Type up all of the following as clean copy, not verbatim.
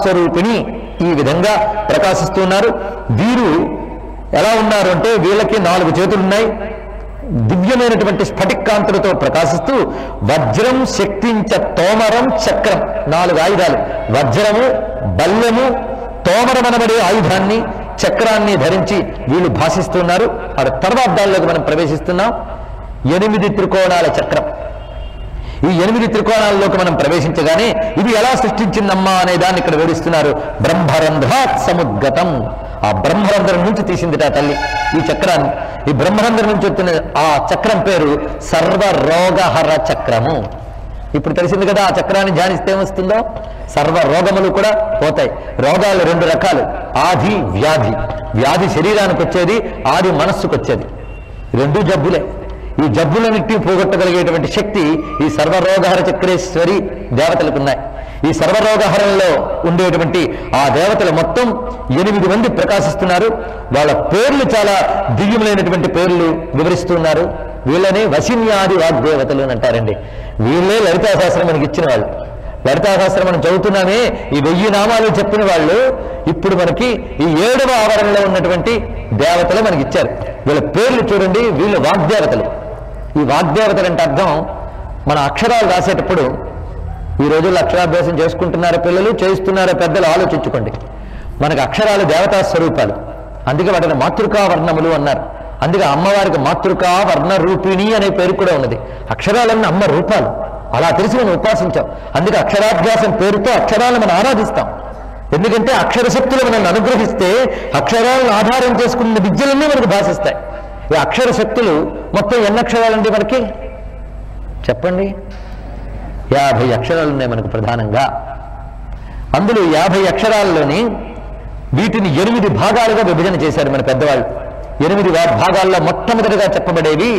స్వరూపిణి ఈ విధంగా ప్రకాశిస్తున్నారు. వీరు ఎలా ఉన్నారు అంటే వీళ్ళకి 4 చేతులున్నాయి, దివ్యమైనటువంటి స్ఫటికాంతులతో ప్రకాశిస్తూ వజ్రం శక్తించ తోమరం చక్రం 4 ఆయుధాలు, వజ్రము బల్లెము తోమరం అనబడే ఆయుధాన్ని చక్రాన్ని ధరించి వీళ్ళు భాషిస్తున్నారు. ఆ తర్వాత దానిలోకి మనం ప్రవేశిస్తున్నాం. 8 త్రికోణాల చక్రం. ఈ 8 త్రికోణాల్లోకి మనం ప్రవేశించగానే ఇది ఎలా సృష్టించిందమ్మా అనే దాన్ని ఇక్కడ వివరిస్తున్నారు. బ్రహ్మరంధ్రాత్ సముద్గతం, ఆ బ్రహ్మరంధ్రం నుంచి తీసిందిట తల్లి ఈ చక్రాన్ని. ఈ బ్రహ్మరంధ్రం నుంచి వచ్చిన ఆ చక్రం పేరు సర్వరోగహర చక్రము. ఇప్పుడు తెలిసింది కదా, ఆ చక్రాన్ని ధ్యానిస్తే ఏమొస్తుందో సర్వ రోగములు కూడా పోతాయి. రోగాలు 2 రకాలు, ఆది వ్యాధి. వ్యాధి శరీరానికి వచ్చేది, ఆది మనస్సుకు వచ్చేది. 2 జబ్బులే. ఈ జబ్బులన్నింటినీ పోగొట్టగలిగేటువంటి శక్తి ఈ సర్వరోగహర చక్రేశ్వరి దేవతలకు ఉన్నాయి. ఈ సర్వరోగహరంలో ఉండేటువంటి ఆ దేవతలు మొత్తం 8 మంది ప్రకాశిస్తున్నారు. వాళ్ళ పేర్లు చాలా దివ్యములైనటువంటి పేర్లు వివరిస్తున్నారు. వీళ్ళని వశిన్యాది వాగ్దేవతలు అని అంటారండి. వీళ్ళే లలితా శాస్త్రం మనకి ఇచ్చిన వాళ్ళు. లలితా శాస్త్రం మనం చదువుతున్నామే, ఈ 1000 నామాలు చెప్పిన వాళ్ళు ఇప్పుడు మనకి ఈ 7వ ఆవరణలో ఉన్నటువంటి దేవతలు మనకి ఇచ్చారు. వీళ్ళ పేర్లు చూడండి, వీళ్ళు వాగ్దేవతలు. ఈ వాగ్దేవతలు అంటే అర్థం, మన అక్షరాలు రాసేటప్పుడు ఈ రోజుల్లో అక్షరాభ్యాసం చేసుకుంటున్నారో పిల్లలు, చేయిస్తున్నారో పెద్దలు, ఆలోచించుకోండి. మనకు అక్షరాలు దేవతా స్వరూపాలు, అందుకే వాటిని మాతృకా వర్ణములు అన్నారు. అందుకే అమ్మవారికి మాతృకా వర్ణ రూపిణి అనే పేరు కూడా ఉన్నది. అక్షరాలన్నీ అమ్మ రూపాలు, అలా తెలిసి మనం ఉపాసించాం. అందుకే అక్షరాభ్యాసం పేరుతో అక్షరాలను మనం ఆరాధిస్తాం. ఎందుకంటే అక్షర శక్తులు మనల్ని అనుగ్రహిస్తే అక్షరాలను ఆధారం చేసుకున్న విద్యలన్నీ మనకు భాషిస్తాయి. ఈ అక్షర శక్తులు మొత్తం ఎన్ని అక్షరాలండి మనకి చెప్పండి? 50 అక్షరాలు ఉన్నాయి మనకు ప్రధానంగా. అందులో 50 అక్షరాల్లోని వీటిని 8 భాగాలుగా విభజన చేశారు మన పెద్దవాళ్ళు. 8 భాగాల్లో మొట్టమొదటిగా చెప్పబడేవి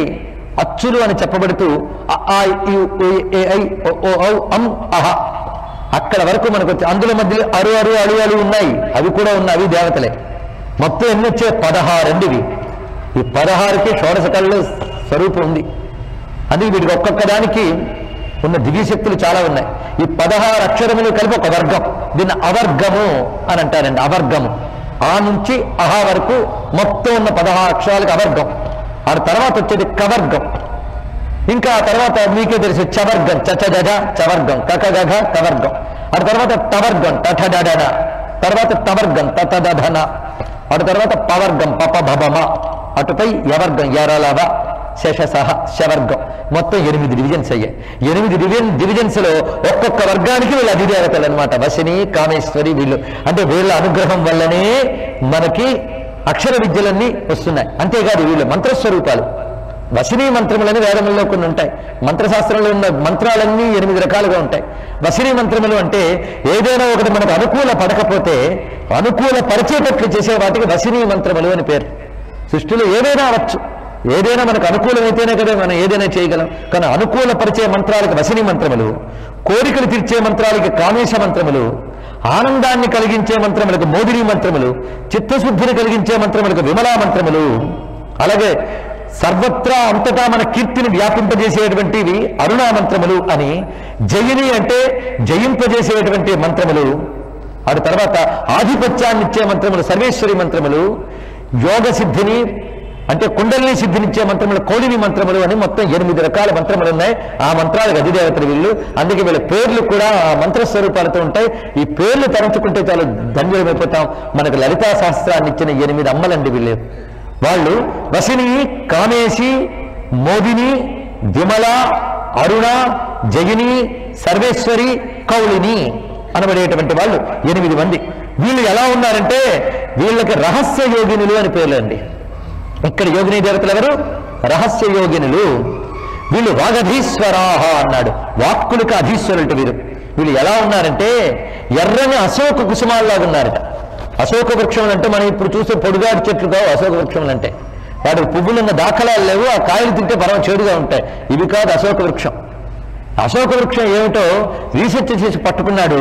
అచ్చులు అని చెప్పబడుతూ అ ఆ ఇ ఉ ఏ ఐ ఓ ఓ ఔ అం అహ అక్కడ వరకు మనకు వచ్చి, అందులో మధ్యలో అరు అరు అడు అలు ఉన్నాయి, అవి కూడా ఉన్నాయి, అవి దేవతలే. మొత్తం ఎన్ని వచ్చే 16 అండి ఇవి. ఈ 16కి షోడశ కళలో స్వరూపం ఉంది. అందుకే వీటికి ఒక్కొక్క దానికి ఉన్న దివ్యశక్తులు చాలా ఉన్నాయి. ఈ 16 అక్షరములు కలిపి ఒక వర్గం, దీన్ని అవర్గము అని అంటారండి. అవర్గము, ఆ నుంచి అహా వరకు మొత్తం ఉన్న 16 అక్షరాలకు అవర్గం. ఆ తర్వాత వచ్చేది కవర్గం, ఇంకా ఆ తర్వాత మీకే తెలిసి చవర్గం, చచజ చవర్గం, కకగఘ కవర్గం. ఆ తర్వాత టవర్గం, టఠడన, తర్వాత తవర్గం, తతదధన. ఆ తర్వాత పవర్గం, పపభమ. అటుపై యవర్గం, యరలవ, శశసహ, శవర్గం. మొత్తం 8 డివిజన్స్ అయ్యాయి. 8 డివిజన్స్ లో ఒక్కొక్క వర్గానికి వీళ్ళు అధిదేవతలు అనమాట. వశిని, కామేశ్వరి వీళ్ళు. అంటే వీళ్ళ అనుగ్రహం వల్లనే మనకి అక్షర విద్యలన్నీ వస్తున్నాయి. అంతేకాదు వీళ్ళు మంత్రస్వరూపాలు. వశిని మంత్రములని వేదముల్లో కొన్ని ఉంటాయి. మంత్రశాస్త్రంలో ఉన్న మంత్రాలన్నీ 8 రకాలుగా ఉంటాయి. వశిని మంత్రములు అంటే ఏదైనా ఒకటి మనకు అనుకూల పడకపోతే అనుకూల పరిచేటట్లు చేసే వాటికి వశిని మంత్రములు అని పేరు. సృష్టిలో ఏదైనా అవచ్చు, ఏదైనా మనకు అనుకూలమైతేనే కదా మనం ఏదైనా చేయగలం. కానీ అనుకూల పరిచే మంత్రాలకు వశిని మంత్రములు, కోరికలు తీర్చే మంత్రాలకి కామేశ మంత్రములు, ఆనందాన్ని కలిగించే మంత్రములకు మోదిని మంత్రములు, చిత్తశుద్ధిని కలిగించే మంత్రములకు విమలా మంత్రములు, అలాగే సర్వత్రా అంతటా మన కీర్తిని వ్యాపింపజేసేటువంటివి అరుణా మంత్రములు అని, జయిని అంటే జయింపజేసేటువంటి మంత్రములు, ఆ తర్వాత ఆధిపత్యాన్ని ఇచ్చే మంత్రములు సర్వేశ్వరి మంత్రములు, యోగ సిద్ధిని అంటే కుండలిని సిద్ధినిచ్చే మంత్రములు కోడిని మంత్రములు అని మొత్తం 8 రకాల మంత్రములు ఉన్నాయి. ఆ మంత్రాలకు అధిదేవతలు వీళ్ళు. అందుకే వీళ్ళ పేర్లు కూడా ఆ మంత్రస్వరూపాలతో ఉంటాయి. ఈ పేర్లు తరంచుకుంటే చాలా ధన్యులమైపోతాం. మనకు లలితా శాస్త్రాన్ని ఇచ్చిన 8 అమ్మలండి వీళ్ళు. వాళ్ళు వశిని, కామేశి, మోదిని, విమల, అరుణ, జగిని, సర్వేశ్వరి, కౌళిని అనబడేటువంటి వాళ్ళు 8 మంది. వీళ్ళు ఎలా ఉన్నారంటే వీళ్ళకి రహస్య యోగినులు అని పేర్లు అండి. ఇక్కడ యోగిని దేవతలు ఎవరు? రహస్య యోగినులు. వీళ్ళు వాగధీశ్వరాహ అన్నాడు. వాక్కులకు అధీశ్వరులు వీరు. వీళ్ళు ఎలా ఉన్నారంటే ఎర్రని అశోక కుసుమాల్లాగా ఉన్నారట. అశోక వృక్షములు అంటే మనం ఇప్పుడు చూసే పొడుగాటి చెట్లు కావు అశోక వృక్షములు అంటే. వాటికి పువ్వులున్న దాఖలాలు లేవు, ఆ కాయలు తింటే పరమ చేడుగా ఉంటాయి. ఇవి కాదు అశోక వృక్షం. అశోక వృక్షం ఏమిటో రీసెర్చ్ చేసి పట్టుకున్నాడు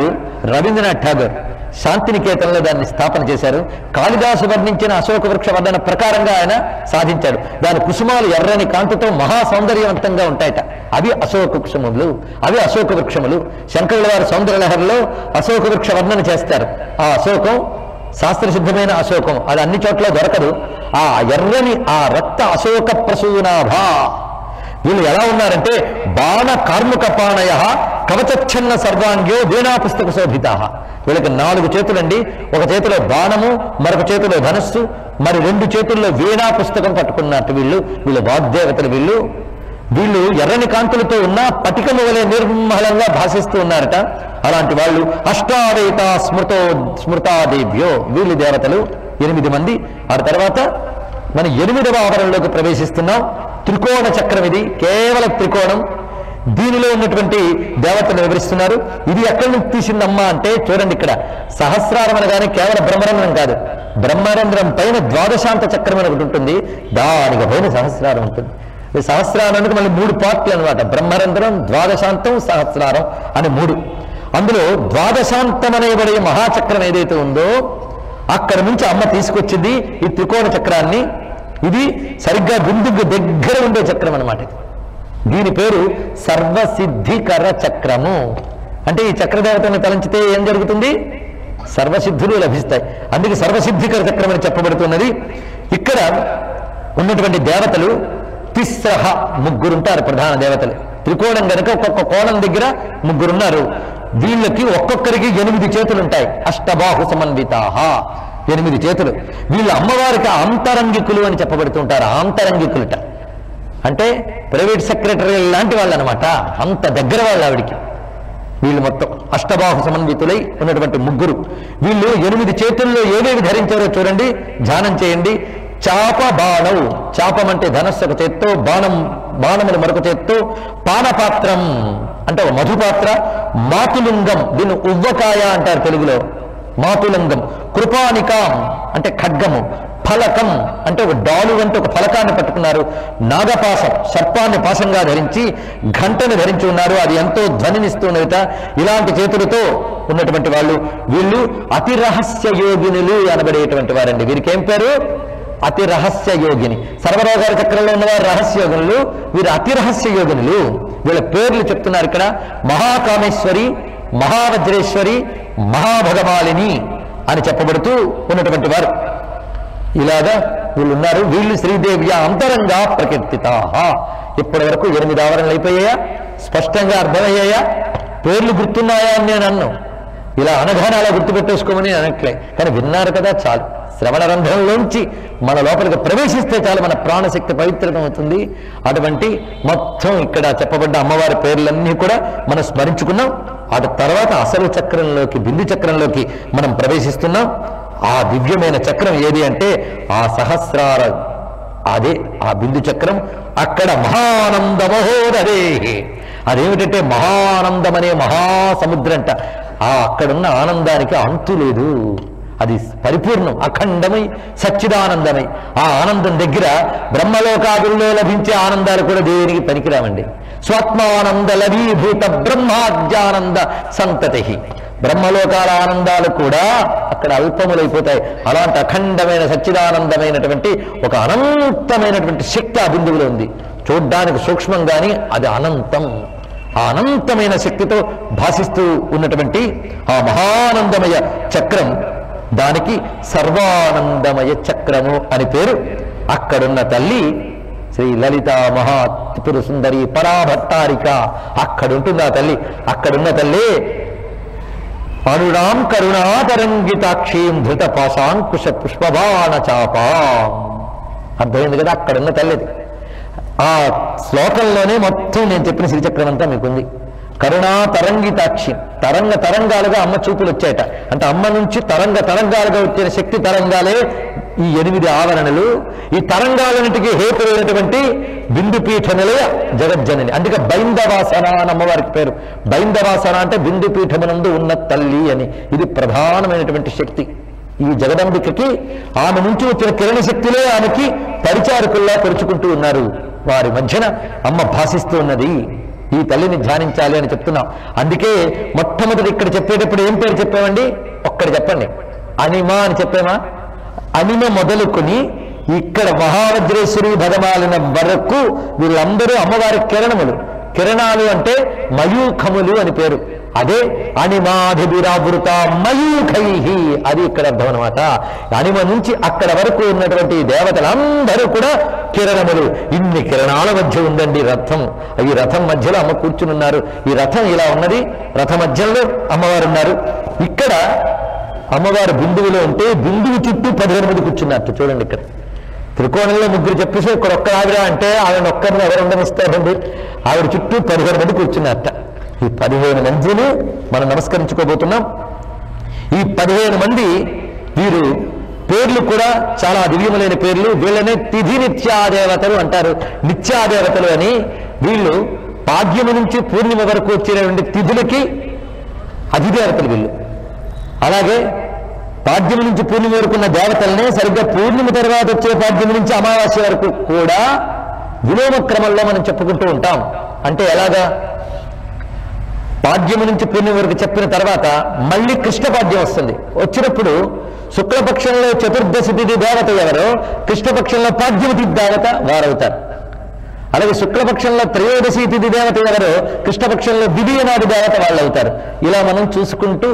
రవీంద్రనాథ్ ఠాగూర్. శాంతినికేతనంలో దాన్ని స్థాపన చేశారు. కాళిదాసు వర్ణించిన అశోక వృక్ష వర్ణన ప్రకారంగా ఆయన సాధించాడు. దాని కుసుమాలు ఎర్రని కాంతితో మహా సౌందర్యవంతంగా ఉంటాయట. అవి అశోక కుసుమములు, అవి అశోక వృక్షములు. శంకరుల వారి సౌందర్యలహరిలో అశోక వృక్ష వర్ణన చేస్తారు. ఆ అశోకం శాస్త్రసిద్ధమైన అశోకం, అది అన్ని చోట్ల దొరకదు. ఆ ఎర్రని ఆ రక్త అశోక ప్రసూనాభా. వీళ్ళు ఎలా ఉన్నారంటే బాణ కార్ముక పాణయ కవచచ్ఛన్న సర్వాంగ్యో వీణా పుస్తక శోభిత. వీళ్ళకి 4 చేతులండి. ఒక చేతిలో బాణము, మరొక చేతిలో ధనస్సు, మరి 2 చేతుల్లో వీణా పుస్తకం పట్టుకున్నట్టు వీళ్ళు వాగ్దేవతలు. వీళ్ళు ఎర్రని కాంతులతో ఉన్న పటికము వలె నిర్మలంగా భాషిస్తూ ఉన్నారట. అలాంటి వాళ్ళు అష్టావేత స్మృతాదేవ్యో, వీళ్ళు దేవతలు 8 మంది. ఆ తర్వాత మనం 8వ ఆవరణలోకి ప్రవేశిస్తున్నాం. త్రికోణ చక్రం, ఇది కేవలం త్రికోణం. దీనిలో ఉన్నటువంటి దేవతలు వివరిస్తున్నారు. ఇది ఎక్కడి నుంచి తీసిందమ్మా అంటే చూడండి, ఇక్కడ సహస్రారం అనగానే కేవలం బ్రహ్మరంధ్రం కాదు, బ్రహ్మరంధ్రం పైన ద్వాదశాంత చక్రం అని ఒకటి ఉంటుంది, దానికి పైన సహస్రారం ఉంటుంది. ఈ సహస్రారానికి మళ్ళీ 3 పార్ట్లు అనమాట. బ్రహ్మరంధ్రం, ద్వాదశాంతం, సహస్రారం అని 3. అందులో ద్వాదశాంతం అనేబడే మహాచక్రం ఏదైతే ఉందో అక్కడ నుంచి అమ్మ తీసుకొచ్చింది ఈ త్రికోణ చక్రాన్ని. ఇది సరిగ్గా బిందుకు దగ్గర ఉండే చక్రం అనమాట. దీని పేరు సర్వసిద్ధికర చక్రము. అంటే ఈ చక్రదేవతను తలంచితే ఏం జరుగుతుంది? సర్వసిద్ధులు లభిస్తాయి. అందుకే సర్వసిద్ధికర చక్రం అని చెప్పబడుతున్నది. ఇక్కడ ఉన్నటువంటి దేవతలు తిస్రహ, 3 ఉంటారు ప్రధాన దేవతలు. త్రికోణం గనక ఒక్కొక్క కోణం దగ్గర 3 ఉన్నారు. వీళ్ళకి ఒక్కొక్కరికి 8 చేతులు ఉంటాయి. అష్టబాహు సమన్వితాహ, 8 చేతులు. వీళ్ళు అమ్మవారికి ఆంతరంగికులు అని చెప్పబడుతుంటారు. ఆంతరంగికులుట అంటే ప్రైవేట్ సెక్రటరీ లాంటి వాళ్ళు అనమాట, అంత దగ్గర వాళ్ళు ఆవిడికి. వీళ్ళు మొత్తం అష్టబాహు సమన్వితులై ఉన్నటువంటి 3. వీళ్ళు 8 చేతుల్లో ఏవేవి ధరించారో చూడండి, ధ్యానం చేయండి. చాప బాణం, చాపం అంటే ధనస్సు ఒక చేత్తో, బాణములు మరొక చేత్తో, పానపాత్రం అంటే ఒక మధుపాత్ర, మాతులింగం, దీన్ని ఉవ్వకాయ అంటారు తెలుగులో, మాతులింగం, కృపానికాం అంటే ఖడ్గము, ఫలకం అంటే ఒక డాలు అంటే ఒక ఫలకాన్ని పట్టుకున్నారు, నాగపాసం సర్పాన్ని పాసంగా ధరించి ఘంటను ధరించి ఉన్నారు, అది ఎంతో ధ్వనినిస్తున్నదిట. ఇలాంటి చేతులతో ఉన్నటువంటి వాళ్ళు వీళ్ళు అతి రహస్య యోగినులు అనబడేటువంటి వారండి. వీరికి ఏం పేరు? అతి రహస్య యోగిని. సర్వరోగాల చక్రంలో ఉన్నవారు రహస్య యోగులు, వీరు అతి రహస్య యోగినులు. వీళ్ళ పేర్లు చెప్తున్నారు ఇక్కడ. మహాకామేశ్వరి, మహావజ్రేశ్వరి, మహాభగమాలిని అని చెప్పబడుతూ ఉన్నటువంటి వారు. ఇలాగా వీళ్ళు ఉన్నారు. వీళ్ళు శ్రీదేవి అంతరంగా ప్రకీర్తిత. ఇప్పటి వరకు 8 ఆవరణలు అయిపోయాయా? స్పష్టంగా అర్థమయ్యాయా? పేర్లు గుర్తున్నాయా అని నేను అన్ను. ఇలా అనగానే అలా గుర్తుపెట్టేసుకోమని అనట్లే, కానీ విన్నారు కదా చాలు. శ్రవణ రంధ్రంలోంచి మన లోపలికి ప్రవేశిస్తే చాలు, మన ప్రాణశక్తి పవిత్రం అవుతుంది. అటువంటి మొత్తం ఇక్కడ చెప్పబడ్డ అమ్మవారి పేర్లన్నీ కూడా మనం స్మరించుకున్నాం. ఆ తర్వాత అసలు చక్రంలోకి, బిందు చక్రంలోకి మనం ప్రవేశిస్తున్నాం. ఆ దివ్యమైన చక్రం ఏది అంటే ఆ సహస్రార, అదే ఆ బిందు చక్రం. అక్కడ మహానంద మహోదరే, అదేమిటంటే మహానందం అనే మహాసముద్రంట. ఆ అక్కడున్న ఆనందానికి అంతు లేదు, అది పరిపూర్ణం, అఖండమై సచ్చిదానందమై. ఆ ఆనందం దగ్గర బ్రహ్మలోకాదుల్లో లభించే ఆనందాలు కూడా దేనికి పనికిరావండి. స్వాత్మానంద లవీభూత బ్రహ్మాజ్ఞానంద సంతతి. బ్రహ్మలోకాల ఆనందాలు కూడా అక్కడ అల్పములైపోతాయి. అలాంటి అఖండమైన సచ్చిదానందమైనటువంటి ఒక అనంతమైనటువంటి శక్తి ఆ బిందువులో ఉంది. చూడ్డానికి సూక్ష్మం కానీ అది అనంతం. ఆ అనంతమైన శక్తితో భాషిస్తూ ఉన్నటువంటి ఆ మహానందమయ చక్రం, దానికి సర్వానందమయ చక్రము అని పేరు. అక్కడున్న తల్లి శ్రీ లలిత మహాత్రిపుర సుందరి పరాభట్టారిక, అక్కడుంటుంది ఆ తల్లి. అక్కడున్న తల్లి అరుణాం కరుణాతరంగితాక్షీం ధృత పాశాంకుశ పుష్పబాణ చాప. అర్థమైంది కదా? అక్కడున్న తల్లిది. ఆ శ్లోకంలోనే మొత్తం నేను చెప్పిన శ్రీచక్రం అంతా మీకుంది. కరుణా తరంగితాక్షి, తరంగాలుగా అమ్మ చూపులు వచ్చాయట. అంటే అమ్మ నుంచి తరంగాలుగా వచ్చిన శక్తి తరంగాలే ఈ 8 ఆవరణలు. ఈ తరంగాలన్నిటికీ హేతువైనటువంటి బిందుపీఠములే జగజ్జనని. అందుకే బైందవాసన అని అమ్మవారికి పేరు. బైందవాసన అంటే బిందుపీఠమునందు ఉన్న తల్లి అని. ఇది ప్రధానమైనటువంటి శక్తి ఈ జగదంబికకి. ఆమె నుంచి వచ్చిన కిరణ శక్తులే ఆమెకి పరిచారకుల్లా పరుచుకుంటూ ఉన్నారు. వారి మధ్యన అమ్మ భాషిస్తూ ఉన్నది. ఈ తల్లిని ధ్యానించాలి అని చెప్తున్నాం. అందుకే మొట్టమొదటి ఇక్కడ చెప్పేటప్పుడు ఏం పేరు చెప్పామండి? ఒక్కటి చెప్పండి. అనిమ అని చెప్పామా? అనిమ మొదలుకొని ఇక్కడ మహావజ్రేశ్వరి భగమాలిన వరకు వీళ్ళందరూ అమ్మవారి కిరణములు. కిరణాలు అంటే మయూఖములు అని పేరు. అదే అనిమాధిభిరావృత మయూఖై, అది ఇక్కడ అర్థం అనమాట. అనిమ నుంచి అక్కడ వరకు ఉన్నటువంటి దేవతలందరూ కూడా కిరణములు. ఇన్ని కిరణాల మధ్య ఉందండి రథం. ఈ రథం మధ్యలో అమ్మ కూర్చుని ఉన్నారు. ఈ రథం ఇలా ఉన్నది, రథ మధ్యలో అమ్మవారు ఉన్నారు. ఇక్కడ అమ్మవారు బిందువులో ఉంటే బిందువు చుట్టూ 15 మంది కూర్చున్నట్టు చూడండి. ఇక్కడ త్రికోణంలో ముగ్గురు చెప్పేసి ఇక్కడ ఒక్క ఆవిడ అంటే ఆవిడ ఒక్కరిని ఎవరు ఉండనిస్తారండి? ఆవిడ చుట్టూ 15 మంది కూర్చున్నట్ట. ఈ 15 మందిని మనం నమస్కరించుకోబోతున్నాం. ఈ 15 మంది వీరు పేర్లు కూడా చాలా దివ్యములైన పేర్లు. వీళ్ళనే తిథి నిత్యాదేవతలు అంటారు. నిత్యాదేవతలు అని వీళ్ళు పాడ్యము నుంచి పూర్ణిమ వరకు వచ్చేటువంటి తిథులకి అధిదేవతలు వీళ్ళు. అలాగే పాడ్యము నుంచి పూర్ణిమ వరకు ఉన్న దేవతలనే సరిగ్గా పూర్ణిమ తర్వాత వచ్చే పాడ్యము నుంచి అమావాస్య వరకు కూడా విలోమ క్రమంలో మనం చెప్పుకుంటూ ఉంటాం. అంటే ఎలాగా? పాడ్యము నుంచి పూర్ణిమ వరకు చెప్పిన తర్వాత మళ్ళీ కృష్ణపాడ్యం వస్తుంది. వచ్చినప్పుడు శుక్లపక్షంలో చతుర్దశి తిథి దేవత ఎవరో, కృష్ణపక్షంలో పాడ్యము తిథి దేవత వారవుతారు. అలాగే శుక్లపక్షంలో త్రయోదశి తిథి దేవత ఎవరో, కృష్ణపక్షంలో ద్వితీయనాడు దేవత వాళ్ళు అవుతారు. ఇలా మనం చూసుకుంటూ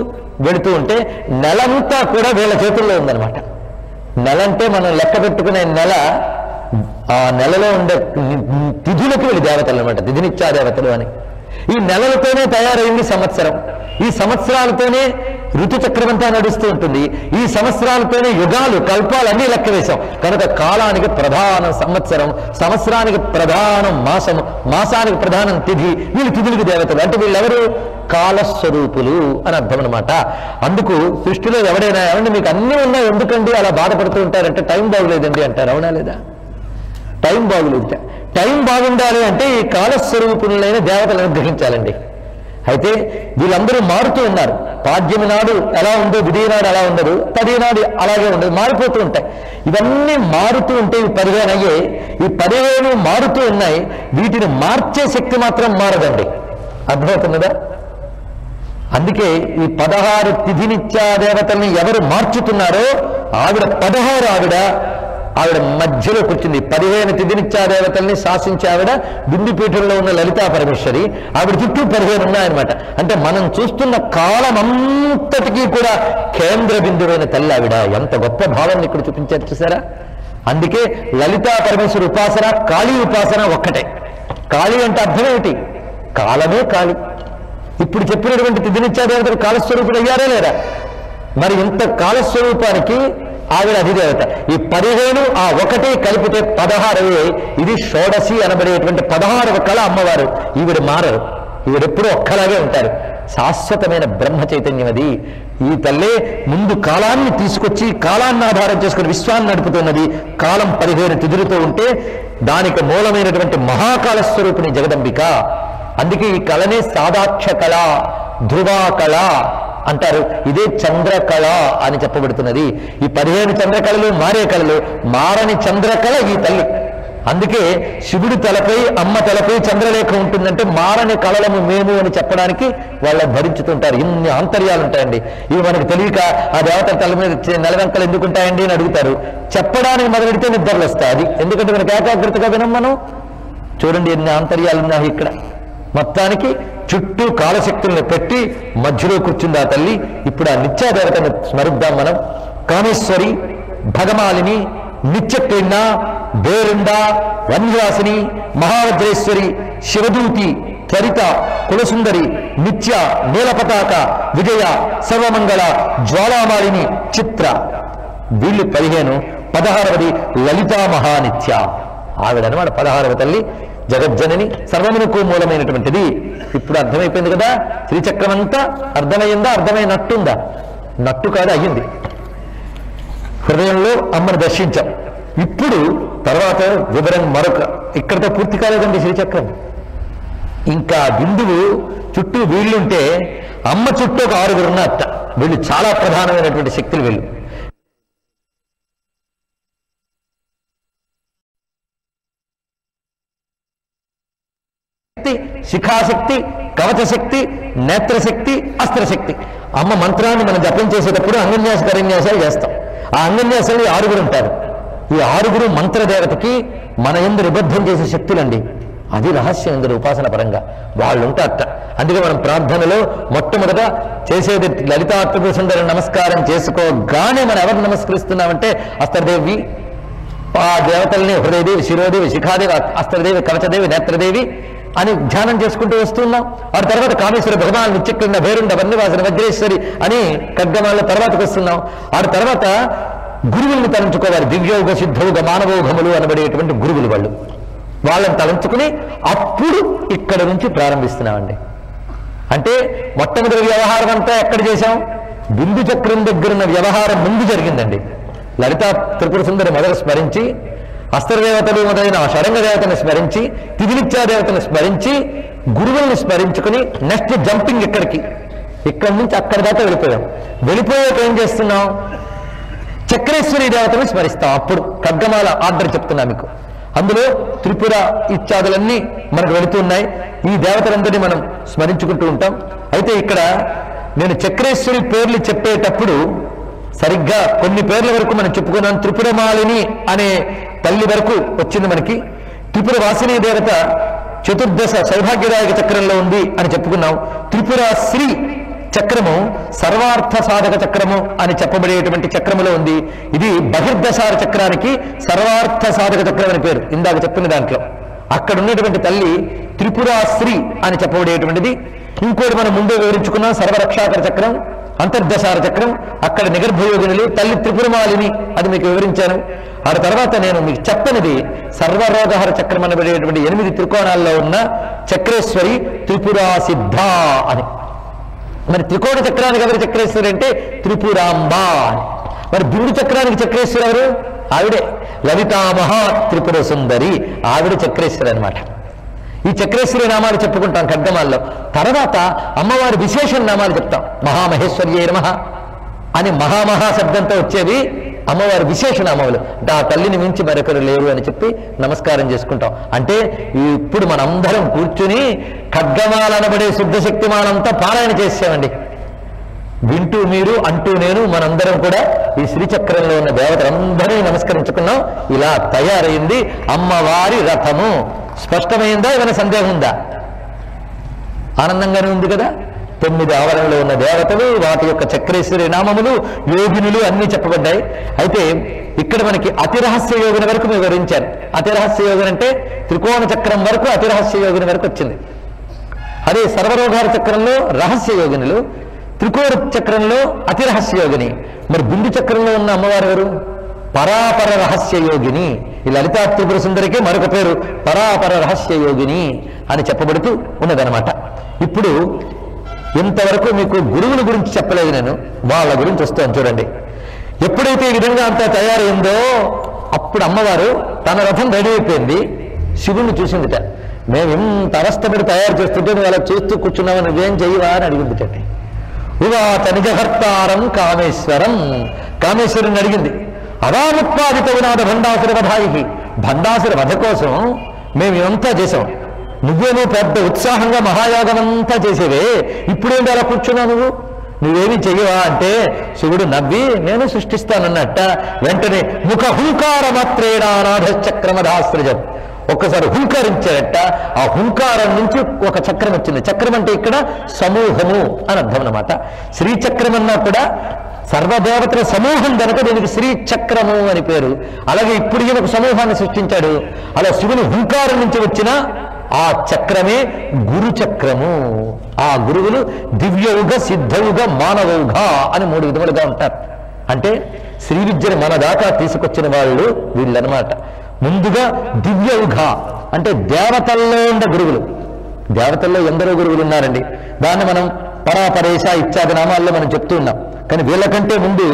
వెళుతూ ఉంటే నెలంతా కూడా వీళ్ళ చేతుల్లో ఉందన్నమాట. నెల అంటే మనం లెక్క పెట్టుకునే నెల, ఆ నెలలో ఉండే తిథులకు వీళ్ళు దేవతలు అనమాట, తిథినిచ్చా దేవతలు అని. ఈ నెలలతోనే తయారైంది సంవత్సరం. ఈ సంవత్సరాలతోనే ఋతుచక్రమంతా నడుస్తూ ఉంటుంది. ఈ సంవత్సరాలతోనే యుగాలు, కల్పాలు అన్నీ లెక్క వేశాం. కనుక కాలానికి ప్రధానం సంవత్సరం, సంవత్సరానికి ప్రధానం మాసము, మాసానికి ప్రధానం తిథి. వీళ్ళు తిథులకు దేవతలు. అంటే వీళ్ళెవరు? కాలస్వరూపులు అని అర్థం అనమాట. అందుకు సృష్టిలో ఎవడైనా ఏమంటే మీకు అన్నీ ఉన్నాయి ఎందుకండి అలా బాధపడుతూ ఉంటారంటే టైం బాగులేదండి అంటారు. అవునా లేదా? టైం బాగులేదు. టైం బాగుండాలి అంటే ఈ కాలస్వరూపులైన దేవతలను గ్రహించాలండి. అయితే వీళ్ళందరూ మారుతూ ఉన్నారు. పాడ్యమి నాడు ఎలా ఉందో విధినాడు అలా ఉండదు, తదినాడు అలాగే ఉండదు, మారిపోతూ ఉంటాయి. ఇవన్నీ మారుతూ ఉంటే ఈ 15 అయ్యే. ఈ 15 మారుతూ ఉన్నాయి. వీటిని మార్చే శక్తి మాత్రం మారదండి. అర్థమవుతున్నదా? అందుకే ఈ 16 తిథినిత్యా దేవతల్ని ఎవరు మార్చుతున్నారో ఆవిడ 16 ఆవిడ మధ్యలో కూర్చుంది. 15 తిథినిత్యా దేవతల్ని శాసించే ఆవిడ బిందుపీఠంలో ఉన్న లలితా పరమేశ్వరి. ఆవిడ చుట్టూ 15 ఉన్నాయన్నమాట. అంటే మనం చూస్తున్న కాలం అంతటికీ కూడా కేంద్ర బిందువైన తల్లి ఆవిడ. ఎంత గొప్ప భావాన్ని ఇక్కడ చూపించారు చూసారా? అందుకే లలితా పరమేశ్వరి ఉపాసన, కాళీ ఉపాసన ఒక్కటే. కాళీ అంటే అర్థం ఏమిటి? కాలమే కాళీ. ఇప్పుడు చెప్పినటువంటి తిథినిత్యా దేవతలు కాలస్వరూపులు అయ్యారా లేరా? మరి ఇంత కాలస్వరూపానికి ఆవిడ అధిదేవత. ఈ 15 ఆ ఒకటే కలిపితే 16. ఇది షోడశి అనబడేటువంటి 16వ కళ అమ్మవారు. ఈవిడ మారరు, ఈవిడెప్పుడూ ఒక్కలాగే ఉంటారు. శాశ్వతమైన బ్రహ్మ చైతన్యం అది. ఈ తల్లే ముందు కాలాన్ని తీసుకొచ్చి కాలాన్ని ఆధారం చేసుకుని విశ్వాన్ని నడుపుతున్నది. కాలం 15 తిథులతో ఉంటే దానికి మూలమైనటువంటి మహాకాల స్వరూపిణి జగదంబిక. అందుకే ఈ కళనే సాదాక్ష కళ, ధ్రువా కళ అంటారు. ఇదే చంద్రకళ అని చెప్పబడుతున్నది. ఈ 15 చంద్రకళలు మారే కళలు, మారని చంద్రకళ ఈ తల్లి. అందుకే శివుడి తలపై, అమ్మ తలపై చంద్రలేఖ ఉంటుందంటే మారని కళలము మేము అని చెప్పడానికి వాళ్ళు భరించుతుంటారు. ఇన్ని ఆంతర్యాలు ఉంటాయండి. ఇవి మనకు తెలియక ఆ దేవతల తల మీద నెలవంకలు ఎందుకు ఉంటాయండి అని అడుగుతారు. చెప్పడానికి మొదలెడితే నిద్రలు వస్తాయి. అది ఎందుకంటే మనకు ఏకాగ్రతగా వినం మనం. చూడండి ఎన్ని ఆంతర్యాలు ఉన్నాయి ఇక్కడ. మొత్తానికి చుట్టూ కాలశక్తుల్ని పెట్టి మధ్యలో కూర్చుంది ఆ తల్లి. ఇప్పుడు ఆ నిత్యాదేవతను స్మరిద్దాం మనం. కామేశ్వరి, భగమాలిని, నిత్యపిండ, బేరుండ, వన్యాసిని, మహావజ్రేశ్వరి, శివదూతి, త్వరిత, కులసుందరి, నిత్య, నీలపతాక, విజయ, సర్వమంగళ, జ్వాలామాలిని, చిత్ర. వీళ్ళు 15. 16వది లలితా మహానిత్య. ఆవిడనమాట 16వ తల్లి, జగజ్జనని, సర్వమునకు మూలమైనటువంటిది. ఇప్పుడు అర్థమైపోయింది కదా? శ్రీచక్రం అంతా అర్థమైందా? అర్థమైనట్టుందా? నట్టు కాదు, అయ్యింది. హృదయంలో అమ్మను దర్శించాం. ఇప్పుడు తర్వాత వివరం మరొక, ఇక్కడితో పూర్తి కాలేదండి శ్రీచక్రం. ఇంకా బిందువు చుట్టూ వీళ్ళుంటే అమ్మ చుట్టూ ఒక 6 ఉన్నట్ట. వీళ్ళు చాలా ప్రధానమైనటువంటి శక్తులు వీళ్ళు. శిఖాశక్తి, కవచశక్తి, నేత్రశక్తి, అస్త్రశక్తి. అమ్మ మంత్రాన్ని మనం జపం చేసేటప్పుడు అంగన్యాస కరన్యాసాలు చేస్తాం. ఆ అంగన్యాసాలు 6 ఉంటారు. ఈ 6 మంత్రదేవతకి మన యందు నిబద్ధం చేసే శక్తులండి. అది రహస్యం ఇందులో ఉపాసన పరంగా వాళ్ళు ఉంటారట. అందుకే మనం ప్రార్థనలో మొట్టమొదట చేసేది లలితా త్రిపుర సుందరి నమస్కారం చేసుకోగానే మనం ఎవరు నమస్కరిస్తున్నామంటే అస్త్రదేవి, ఆ దేవతల్ని హృదయదేవి, శిరోదేవి, శిఖాదేవి, అస్త్రదేవి, కవచదేవి, నేత్రదేవి అని ధ్యానం చేసుకుంటూ వస్తున్నాం. ఆ తర్వాత కామేశ్వర భగవాన్, నిత్యక్రింద భైరుండ, వన్యవాసన, వజ్రేశ్వరి అని ఖడ్గమాల తర్వాతకు వస్తున్నాం. ఆ తర్వాత గురువుల్ని తలంచుకోవాలి. దివ్యోగ, సిద్ధౌగ, మానవోగములు అనబడేటువంటి గురువులు వాళ్ళని తలంచుకుని అప్పుడు ఇక్కడ నుంచి ప్రారంభిస్తున్నామండి. అంటే మొట్టమొదటి వ్యవహారం అంతా ఎక్కడ చేశాం? బిందు చక్రం దగ్గరున్న వ్యవహారం ముందు జరిగిందండి. లలితా త్రిపుర సుందరి మొదలు స్మరించి, అస్త్రదేవతలు మొదలైన షడంగ దేవతను స్మరించి, తిథినిత్యా దేవతను స్మరించి, గురువుల్ని స్మరించుకుని నెక్స్ట్ జంపింగ్ ఇక్కడి నుంచి అక్కడి దాకా వెళ్ళిపోయాం. వెళ్ళిపోయాక ఏం చేస్తున్నాం? చక్రేశ్వరి దేవతను స్మరిస్తాం. అప్పుడు ఖడ్గమాల ఆర్డర్ చెప్తున్నా మీకు. అందులో త్రిపుర ఇత్యాదులన్నీ మనకు వెళుతున్నాయి. ఈ దేవతలందరినీ మనం స్మరించుకుంటూ ఉంటాం. అయితే ఇక్కడ నేను చక్రేశ్వరి పేర్లు చెప్పేటప్పుడు సరిగ్గా కొన్ని పేర్ల వరకు మనం చెప్పుకున్నాం. త్రిపురమాలిని అనే తల్లి వరకు వచ్చింది మనకి. త్రిపుర వాసిని దేవత చతుర్దశ సౌభాగ్యదాయక చక్రంలో ఉంది అని చెప్పుకున్నాం. త్రిపుర శ్రీ చక్రము సర్వార్థ సాధక చక్రము అని చెప్పబడేటువంటి చక్రములో ఉంది. ఇది బహిర్దశార చక్రానికి సర్వార్థ సాధక చక్రం అని పేరు. ఇందాక చెప్పిన దాంట్లో అక్కడ ఉన్నటువంటి తల్లి త్రిపురాశ్రీ అని చెప్పబడేటువంటిది. ఇంకోటి మనం ముందే వివరించుకున్నాం, సర్వరక్షాకర చక్రం, అంతర్దశార చక్రం, అక్కడ నిగర్భయోగినులు, తల్లి త్రిపురమాలిని, అది మీకు వివరించాను. ఆ తర్వాత నేను మీకు చెప్పనిది సర్వరోగహర చక్రం అనబడేటువంటి 8 త్రికోణాల్లో ఉన్న చక్రేశ్వరి త్రిపురా సిద్ధ అని. మరి త్రికోణ చక్రానికి ఎవరు చక్రేశ్వరి అంటే త్రిపురాంబ. మరి బిందు చక్రానికి చక్రేశ్వరి ఎవరు? ఆవిడే లలితామహా త్రిపుర సుందరి, ఆవిడ చక్రేశ్వరి అనమాట. ఈ చక్రేశ్వరి నామాలు చెప్పుకుంటాం ఖడ్గమాల్లో. తర్వాత అమ్మవారి విశేషణ నామాలు చెప్తాం. మహామహేశ్వర్యే నమః అని మహామహా శబ్దంతో వచ్చేవి అమ్మవారి విశేషనామములు. ఆ తల్లిని మించి మరొకరు లేరు అని చెప్పి నమస్కారం చేసుకుంటాం. అంటే ఇప్పుడు మనందరం కూర్చుని ఖడ్గమాల అనబడే శుద్ధశక్తిమాలంతా పారాయణ చేసామండి. వింటూ మీరు, అంటూ నేను, మనందరం కూడా ఈ శ్రీచక్రంలో ఉన్న దేవతలందరినీ నమస్కరించుకున్నాం. ఇలా తయారైంది అమ్మవారి రథము. స్పష్టమైందా? ఏమైనా సందేహం ఉందా? ఆనందంగానే ఉంది కదా. 9 ఆవరణలో ఉన్న దేవతలు, వాటి యొక్క చక్రేశ్వరి నామములు, యోగినులు అన్నీ చెప్పబడ్డాయి. అయితే ఇక్కడ మనకి అతిరహస్య యోగిని వరకు వివరించారు. అతిరహస్య యోగిని అంటే త్రికోణ చక్రం వరకు అతిరహస్య యోగిని వరకు వచ్చింది. అదే సర్వరోగార చక్రంలో రహస్య యోగినులు, త్రికోణ చక్రంలో అతిరహస్య యోగిని. మరి బిందు చక్రంలో ఉన్న అమ్మవారు ఎవరు? పరాపర రహస్య యోగిని. ఈ లలితా త్రిపుర సుందరికి మరొక పేరు పరాపర రహస్య యోగిని అని చెప్పబడుతూ ఉన్నదనమాట. ఇప్పుడు ఇంతవరకు మీకు గురువుల గురించి చెప్పలేదు నేను, వాళ్ళ గురించి వస్తాను చూడండి. ఎప్పుడైతే ఈ విధంగా అంతా తయారైందో అప్పుడు అమ్మవారు తన రథం రెడీ అయిపోయింది. శివుణ్ణి చూసిందిట. మేము ఇంత అవస్థపడి తయారు చేస్తుంటే నువ్వు అలా చూస్తూ కూర్చున్నావు, నువ్వేం చెయ్యవా అని అడిగిందిటండి. ఉవాచ నిజహర్తారం కామేశ్వరం. కామేశ్వరుని అడిగింది. అవాముత్పాదిత వినాద భండాసుర వధాయి. భండాసుర వధ కోసం మేము ఇదంతా చేసాం. నువ్వేమో పెద్ద ఉత్సాహంగా మహాయాగమంతా చేసేవే, ఇప్పుడేంటి అలా కూర్చున్నావు నువ్వేమి చెయ్యవా అంటే శివుడు నవ్వి నేను సృష్టిస్తానన్నట్ట. వెంటనే ముఖ హుంకార మాత్రేణానాథచక్రమధాశ్రజం. ఒక్కసారి హుంకరించారట. ఆ హుంకారం నుంచి ఒక చక్రం వచ్చింది. చక్రం అంటే ఇక్కడ సమూహము అని అర్థం అన్నమాట. శ్రీచక్రం అన్నా కూడా సర్వదేవతల సమూహం కనుక దీనికి శ్రీచక్రము అని పేరు. అలాగే ఇప్పుడు ఈయన ఒక సమూహాన్ని సృష్టించాడు. అలా శివుని హుంకారం నుంచి వచ్చిన ఆ చక్రమే గురు చక్రము. ఆ గురువులు దివ్యయుగ, సిద్ధయుగ, మానవయుగ అని 3 విధములుగా ఉంటారు. అంటే శ్రీ విద్యను మన దాకా తీసుకొచ్చిన వాళ్ళు వీళ్ళనమాట. ముందుగా దివ్యయుగ అంటే దేవతల్లో ఉండే గురువులు. దేవతల్లో ఎందరో గురువులు ఉన్నారండి. దాన్ని మనం పరాపరేశ ఇత్యాది నామాల్లో మనం చెప్తూ ఉన్నాం. కానీ వీళ్ళకంటే ముందు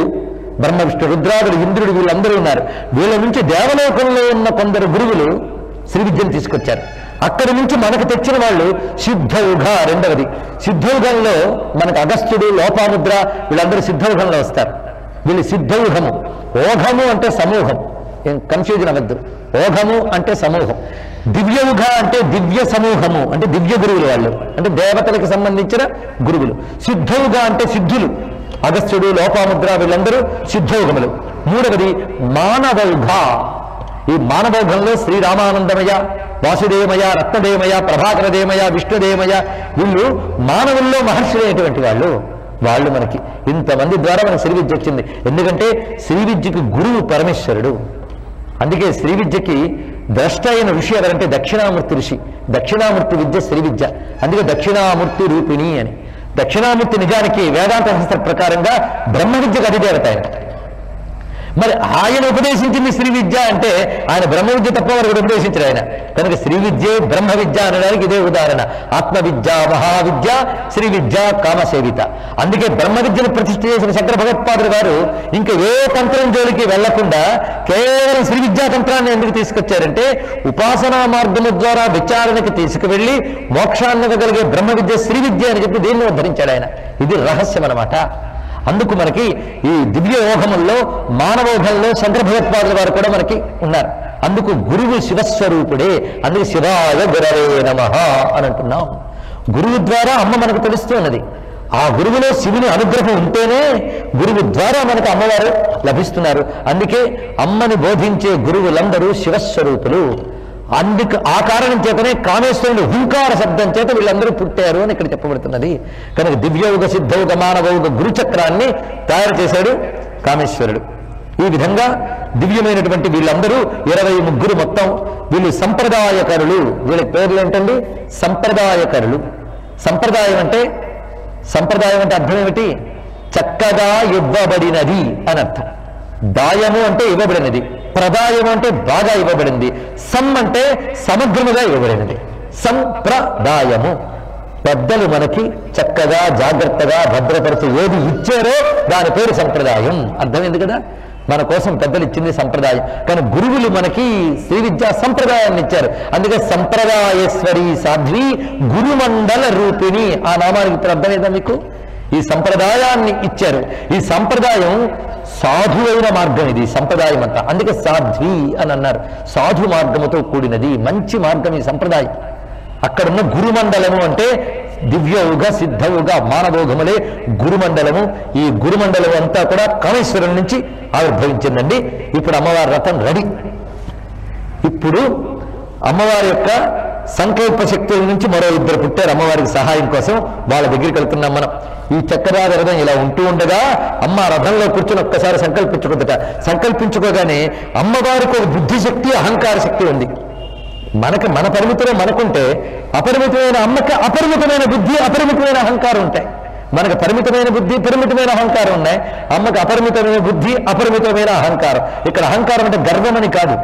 బ్రహ్మ, విష్ణు, రుద్రాదుడు, ఇంద్రుడు వీళ్ళందరూ ఉన్నారు. వీళ్ళ నుంచి దేవలోకంలో ఉన్న కొందరు గురువులు శ్రీ విద్యను తీసుకొచ్చారు. అక్కడి నుంచి మనకు తెచ్చిన వాళ్ళు సిద్ధయుగ రెండవది. సిద్ధయుగంలో మనకు అగస్త్యుడు, లోపాముద్ర వీళ్ళందరూ సిద్ధయుగంలో వస్తారు. వీళ్ళు సిద్ధయుగము. ఓఘము అంటే సమూహం, ఏం కన్ఫ్యూజన్ అవ్వద్దు. ఓఘము అంటే సమూహం. దివ్యముఖ అంటే దివ్య సమూహము, అంటే దివ్య గురువులు వాళ్ళు, అంటే దేవతలకు సంబంధించిన గురువులు. సిద్ధౌఘ అంటే సిద్ధులు, అగస్త్యుడు, లోపాముద్ర వీళ్ళందరూ సిద్ధౌఘములు. మూడవది మానవౌఘ. ఈ మానవౌఘంలో శ్రీరామానందమయ, వాసుదేవమయ, రత్నదేవమయ, ప్రభాకరదేవమయ, విష్ణుదేవమయ, వీళ్ళు మానవుల్లో మహర్షులైనటువంటి వాళ్ళు మనకి ఇంతమంది ద్వారా మనకు శ్రీ విద్య వచ్చింది. ఎందుకంటే శ్రీ విద్యకి గురువు పరమేశ్వరుడు. అందుకే శ్రీ విద్యకి ద్రష్ట అయిన ఋషి ఎవరంటే దక్షిణామూర్తి ఋషి. దక్షిణామూర్తి విద్య శ్రీ విద్య, అందుకే దక్షిణామూర్తి రూపిణి అని. దక్షిణామూర్తి నిజానికి వేదాంత శాస్త్ర ప్రకారంగా బ్రహ్మ విద్యకు అధిదేవత ఆయన. మరి ఆయన ఉపదేశించింది శ్రీ విద్య అంటే ఆయన బ్రహ్మ విద్య తప్ప వారికి ఉపదేశించారు ఆయన. కనుక శ్రీ విద్యే బ్రహ్మ విద్య అనడానికి ఇదే ఉదాహరణ. ఆత్మవిద్య మహావిద్య, శ్రీ విద్య కామసేవిత. అందుకే బ్రహ్మ విద్యను ప్రతిష్ఠ చేసిన శంకర భగవత్పాదులు గారు ఇంకా ఏ తంత్రం జోలికి వెళ్లకుండా కేవలం శ్రీ విద్యా తంత్రాన్ని ఎందుకు తీసుకొచ్చారంటే ఉపాసనా మార్గము ద్వారా విచారణకి తీసుకువెళ్ళి మోక్షాన్ని ఇవ్వగలిగే బ్రహ్మ విద్య శ్రీ విద్య అని చెప్పి దీన్ని ఉద్ధరించాడు ఆయన. ఇది రహస్యం అన్నమాట. అందుకు మనకి ఈ దివ్యయోగముల్లో మానవోగంలో శంకర భగవత్పాదుల వారు కూడా మనకి ఉన్నారు. అందుకు గురువు శివస్వరూపుడే. అందుకు శివాయ గురవే నమః అని అంటున్నాం. గురువు ద్వారా అమ్మ మనకు తెలుస్తున్నది. ఆ గురువులో శివుని అనుగ్రహం ఉంటేనే గురువు ద్వారా మనకు అమ్మవారు లభిస్తున్నారు. అందుకే అమ్మని బోధించే గురువులందరూ శివస్వరూపులు. అందుకు ఆ కారణం చేతనే కామేశ్వరుడు హుంకార శబ్దం చేత వీళ్ళందరూ పుట్టారు అని ఇక్కడ చెప్పబడుతున్నది. కనుక దివ్యౌగ సిద్ధౌగ మానవౌగ గురుచక్రాన్ని తయారు చేశాడు కామేశ్వరుడు. ఈ విధంగా దివ్యమైనటువంటి వీళ్ళందరూ 23 మొత్తం. వీళ్ళు సంప్రదాయకరులు. వీళ్ళ పేర్లు ఏంటండి? సంప్రదాయకరులు. సంప్రదాయం అంటే అర్థం ఏమిటి? చక్కగా ఇవ్వబడినది అని అర్థం. దాయము అంటే ఇవ్వబడినది, ప్రదాయము అంటే బాగా ఇవ్వబడింది, సం అంటే సమగ్రముగా ఇవ్వబడినది. సంప్రదాయము. పెద్దలు మనకి చక్కగా జాగ్రత్తగా భద్రపరిచి ఏది ఇచ్చారో దాని పేరు సంప్రదాయం. అర్థమైంది కదా? మన కోసం పెద్దలు ఇచ్చింది సంప్రదాయం. కానీ గురువులు మనకి శ్రీ విద్యా సంప్రదాయాన్ని ఇచ్చారు. అందుకే సంప్రదాయేశ్వరి సాధ్వి గురుమండల రూపిణి. ఆ నామానికి ఇప్పుడు అర్థమైందా మీకు? ఈ సంప్రదాయాన్ని ఇచ్చారు. ఈ సంప్రదాయం సాధువైన మార్గం. ఇది సంప్రదాయం అంతా. అందుకే సాధ్వి అని అన్నారు. సాధు మార్గముతో కూడినది మంచి మార్గం ఈ సంప్రదాయం. అక్కడున్న గురుమండలము అంటే దివ్యౌగ సిద్ధౌగ మానవోగములే గురుమండలము. ఈ గురుమండలం అంతా కూడా కామేశ్వరం నుంచి ఆవిర్భవించిందండి. ఇప్పుడు అమ్మవారి రథం రెడీ. ఇప్పుడు అమ్మవారి యొక్క సంకల్ప శక్తుల నుంచి మరో 2 పుట్టారు అమ్మవారికి సహాయం కోసం. వాళ్ళ దగ్గరికి వెళ్తున్నాం మనం. ఈ చక్రరాజ రథం ఇలా ఉంటూ ఉండగా అమ్మ రథంలో కూర్చొని ఒక్కసారి సంకల్పించుకుందట. సంకల్పించుకోగానే అమ్మవారికి ఒక బుద్ధిశక్తి, అహంకార శక్తి ఉంది. మనకి మన పరిమితిలో మనకుంటే అపరిమితమైన అమ్మకి అపరిమితమైన బుద్ధి, అపరిమితమైన అహంకారం ఉంటాయి. మనకు పరిమితమైన బుద్ధి, పరిమితమైన అహంకారం ఉన్నాయి. అమ్మకి అపరిమితమైన బుద్ధి, అపరిమితమైన అహంకారం. ఇక్కడ అహంకారం అంటే గర్వం అని కాదు,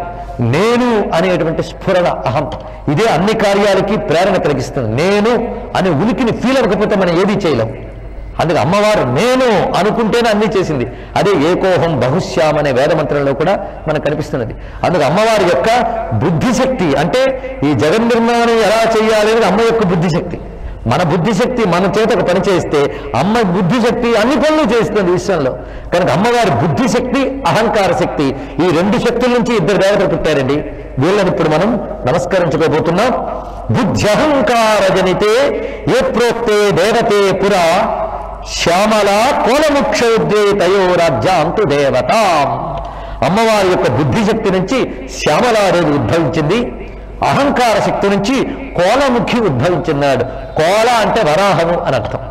నేను అనేటువంటి స్ఫురణ, అహం. ఇదే అన్ని కార్యాలకి ప్రేరణ కలిగిస్తుంది. నేను అనే ఉనికిని ఫీల్ అవ్వకపోతే మనం ఏదీ చేయలేం. అందుకే అమ్మవారు నేను అనుకుంటేనే అన్నీ చేసింది. అదే ఏకోహం బహుశ్యాం అనే వేదమంత్రంలో కూడా మనకు కనిపిస్తున్నది. అందుకే అమ్మవారి యొక్క బుద్ధిశక్తి అంటే ఈ జగన్నిర్మాణం ఎలా చేయాలి అనేది అమ్మ యొక్క బుద్ధిశక్తి. మన బుద్ధిశక్తి మన చేత ఒక పని చేస్తే అమ్మ బుద్ధిశక్తి అన్ని పనులు చేస్తుంది విశ్వంలో. కనుక అమ్మవారి బుద్ధిశక్తి, అహంకార శక్తి, ఈ 2 శక్తుల నుంచి 2 దేవతలు పుట్టారండి. వీళ్ళని ఇప్పుడు మనం నమస్కరించుకోబోతున్నాం. బుద్ధ్యహంకార జనితే ఏ ప్రోక్తే దేవతే పురా శ్యామల కోలముక్షోద్వే తయో రాజ్యాంతు దేవత. అమ్మవారి యొక్క బుద్ధిశక్తి నుంచి శ్యామలాదేవి ఉద్భవించింది. అహంకార శక్తి నుంచి కోలముఖి ఉద్భవించినాడు. కోల అంటే వరాహము అని అర్థం.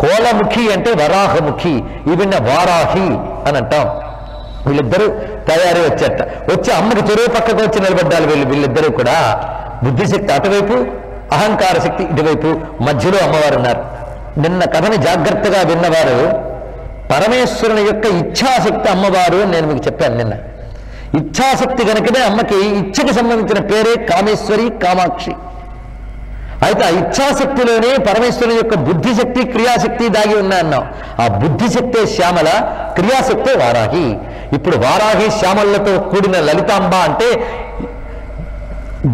కోలముఖి అంటే వరాహముఖి. ఈవిడ వారాహి అని అంటాం. వీళ్ళిద్దరూ తయారీ వచ్చేట. వచ్చి అమ్మకి చెరువు పక్కకు వచ్చి నిలబడ్డారు వీళ్ళిద్దరూ కూడా. బుద్ధిశక్తి అటువైపు, అహంకార శక్తి ఇటువైపు, మధ్యలో అమ్మవారు ఉన్నారు. నిన్న కథని జాగ్రత్తగా విన్నవారు పరమేశ్వరుని యొక్క ఇచ్ఛాశక్తి అమ్మవారు అని నేను మీకు చెప్పాను నిన్న. ఇచ్ఛాశక్తి కనుకనే అమ్మకి ఇచ్చకి సంబంధించిన పేరే కామేశ్వరి, కామాక్షి. అయితే ఆ ఇచ్ఛాశక్తిలోనే పరమేశ్వరుని యొక్క బుద్ధిశక్తి, క్రియాశక్తి దాగి ఉన్నాయన్నాం. ఆ బుద్ధిశక్తే శ్యామల, క్రియాశక్తే వారాహి. ఇప్పుడు వారాహి శ్యామలతో కూడిన లలితాంబ అంటే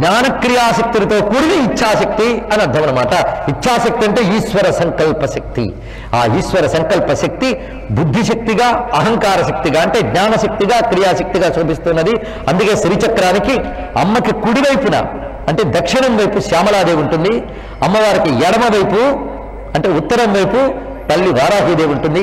జ్ఞానక్రియాశక్తులతో కూడిన ఇచ్ఛాశక్తి అని అర్థం అనమాట. ఇచ్ఛాశక్తి అంటే ఈశ్వర సంకల్ప శక్తి. ఆ ఈశ్వర సంకల్ప శక్తి బుద్ధిశక్తిగా, అహంకార శక్తిగా అంటే జ్ఞానశక్తిగా, క్రియాశక్తిగా చూపిస్తున్నది. అందుకే శ్రీచక్రానికి అమ్మకి కుడివైపున అంటే దక్షిణం వైపు శ్యామలాదేవి ఉంటుంది, అమ్మవారికి ఎడమ వైపు అంటే ఉత్తరం వైపు తల్లి వారాహీదేవి ఉంటుంది.